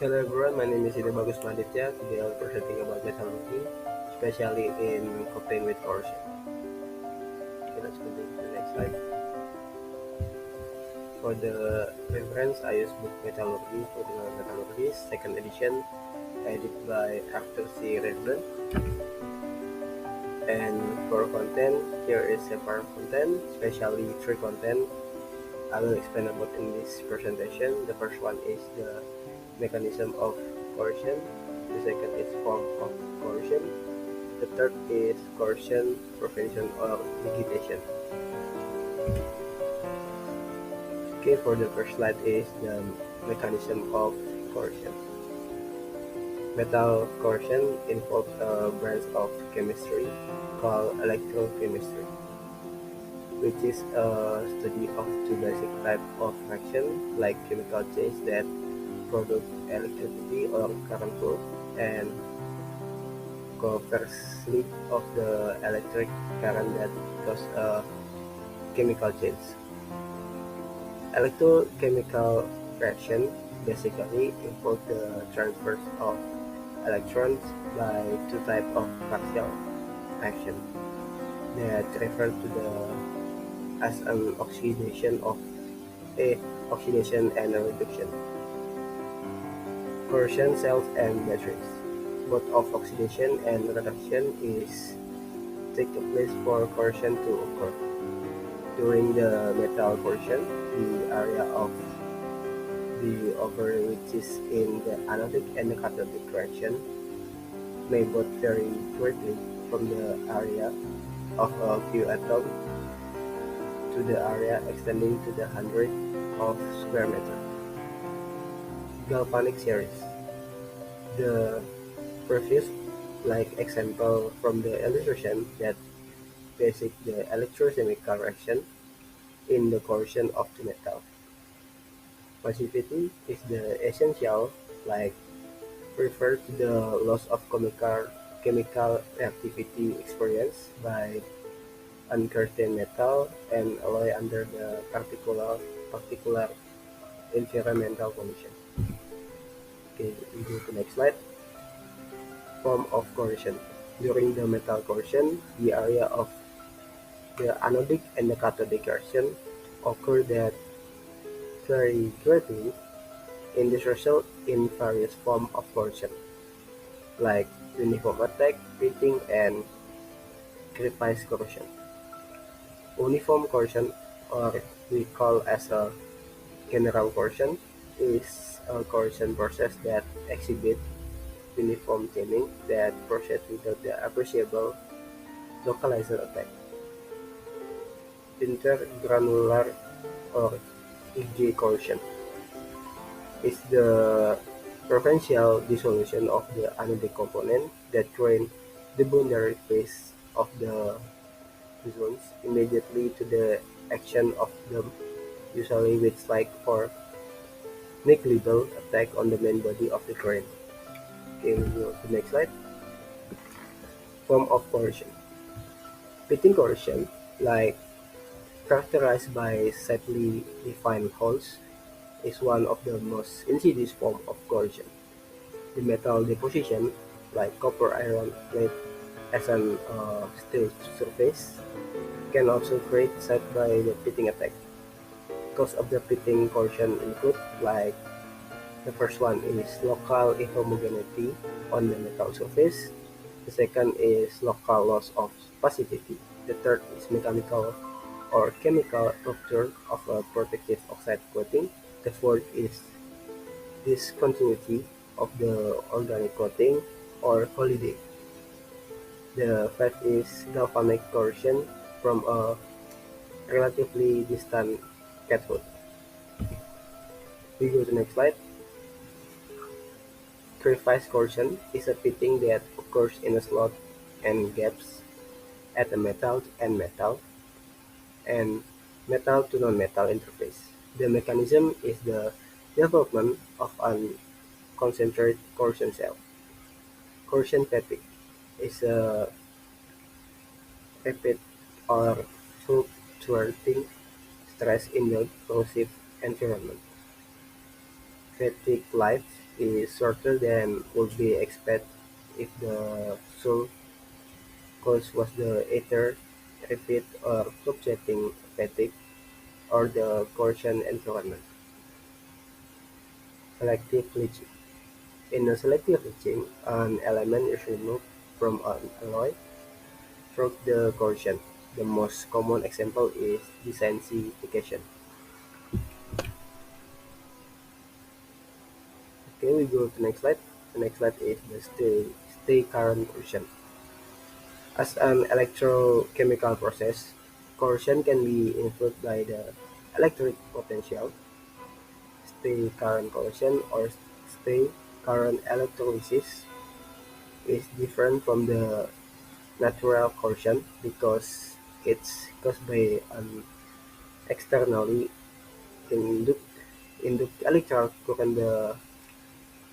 Hello everyone, my name is Bagus Mahaaditya. Today I'll be presenting about metallurgy, especially in coping with corrosion. Okay, let's continue to the next slide. For the reference, I use book Metallurgy for the Metallurgy, second edition, edited by Arthur C. Redburn. And for content, here is separate content, especially three content I will explain about in this presentation. The first one is the mechanism of corrosion. The second is form of corrosion. The third is corrosion prevention or mitigation. Okay, for the first slide is the mechanism of corrosion. Metal corrosion involves a branch of chemistry called electrochemistry, which is a study of two basic types of reaction, like chemical change that produce electricity or current flow, and conversely of the electric current that cause a chemical change. Electrochemical reaction basically involve the transfer of electrons by two types of partial action that refer to the as an oxidation and a reduction. Corrosion cells and batteries. Both of oxidation and reduction is take place for corrosion to occur. During the metal corrosion, the area of the ovary which is in the anodic and the cathodic direction may both vary greatly from the area of a few atoms to the area extending to the hundred of square meter. Galvanic series. The previous like example from the illustration that basic the electrochemical reaction in the corrosion of the metal. Passivity is the essential like refer to the loss of chemical reactivity experienced by uncertain metal and alloy under the particular environmental condition. Okay, we go to the next slide. Form of corrosion. During the metal corrosion, the area of the anodic and the cathodic reaction occur that vary greatly in this result in various forms of corrosion, like uniform attack, pitting, and crevice corrosion. Uniform corrosion, or we call as a general corrosion, is a corrosion process that exhibits uniform thinning that proceeds without the appreciable localizer attack. Intergranular or IG corrosion is the provincial dissolution of the anodic component that join the boundary face of the zones immediately to the action of them, usually with slight or negligible attack on the main body of the grain. Okay, we go to the next slide. Form of corrosion. Pitting corrosion, like characterized by slightly defined holes, is one of the most insidious forms of corrosion. The metal deposition, like copper iron plate as an steel surface, can also create set by the pitting attack. Cause of the pitting corrosion include like the first one is local inhomogeneity on the metal surface. The second is local loss of passivity. The third is mechanical or chemical rupture of a protective oxide coating. The fourth is discontinuity of the organic coating or holiday. The fifth is galvanic corrosion from a relatively distant cathode. We go to the next slide. Crevice corrosion is a pitting that occurs in a slot and gaps at the metal and metal and metal to non-metal interface. The mechanism is the development of an concentrated corrosion cell. Corrosion fatigue is a rapid or fluctuating stress in the corrosive environment. Fatigue life is shorter than would be expected if the source cause was the ether, repeat or fluctuating fatigue, or the Gaussian environment. Selective leaching. In a selective leaching, an element is removed from an alloy through the Gaussian. The most common example is desensitization. Okay, we go to next slide. The next slide is the stay current corrosion. As an electrochemical process, corrosion can be influenced by the electric potential, stay current corrosion, or stay current electrolysis is different from the natural corrosion because it's caused by an externally induced electrical current, the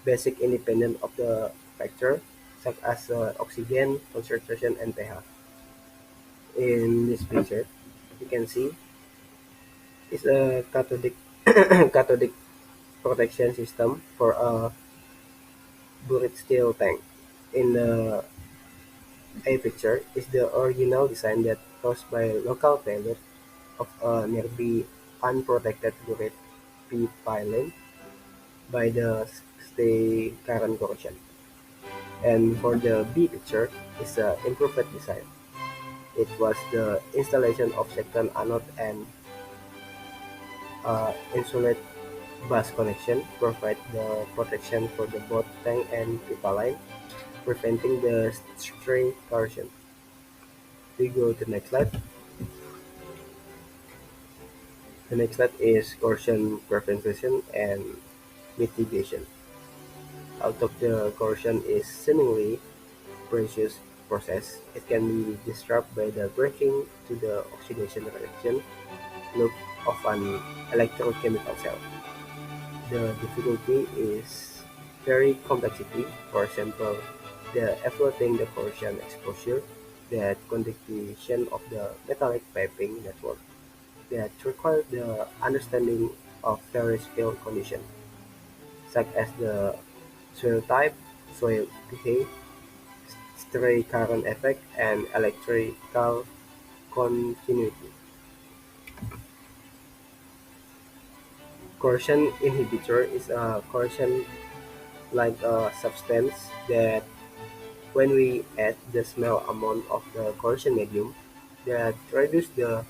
basic independent of the factor such as oxygen concentration and pH. In this picture, you can see it's a cathodic protection system for a buried steel tank. In the A picture is the original design that caused by local failure of a nearby unprotected buried pipeline by the stay current corrosion. And for the B picture is the improved design. It was the installation of second anode and insulate bus connection provide the protection for the both tank and pipeline, preventing the stray corrosion. We go to the next slide. The next slide is corrosion prevention and mitigation. Although the corrosion is seemingly precious process, it can be disrupted by the breaking to the oxidation reaction loop of an electrochemical cell. The difficulty is very complexity. For example, the evaluating the corrosion exposure, the condition of the metallic piping network that require the understanding of various field conditions, such as the soil type, soil pH, stray current effect, and electrical continuity. Corrosion inhibitor is a corrosion like a substance that when we add the small amount of the corrosion medium that reduce the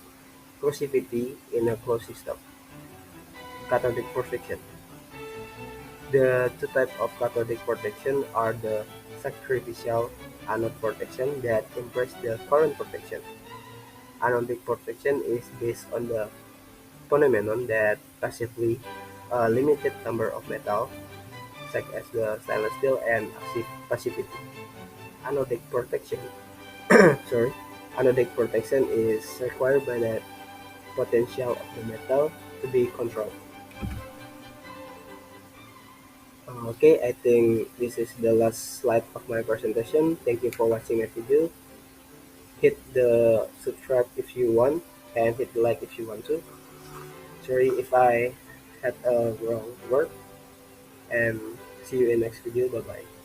corrosivity in a closed system. Cathodic protection. The two types of cathodic protection are the sacrificial anode protection that improves the current protection. Anodic protection is based on the phenomenon that passively a limited number of metal, such as the stainless steel and active passivity. Anodic protection, sorry, anodic protection is required by the potential of the metal to be controlled. Okay, I think this is the last slide of my presentation. Thank you for watching my video. Hit the subscribe if you want and hit the like if you want to. Sorry if I had a wrong word, and see you in next video. Bye bye.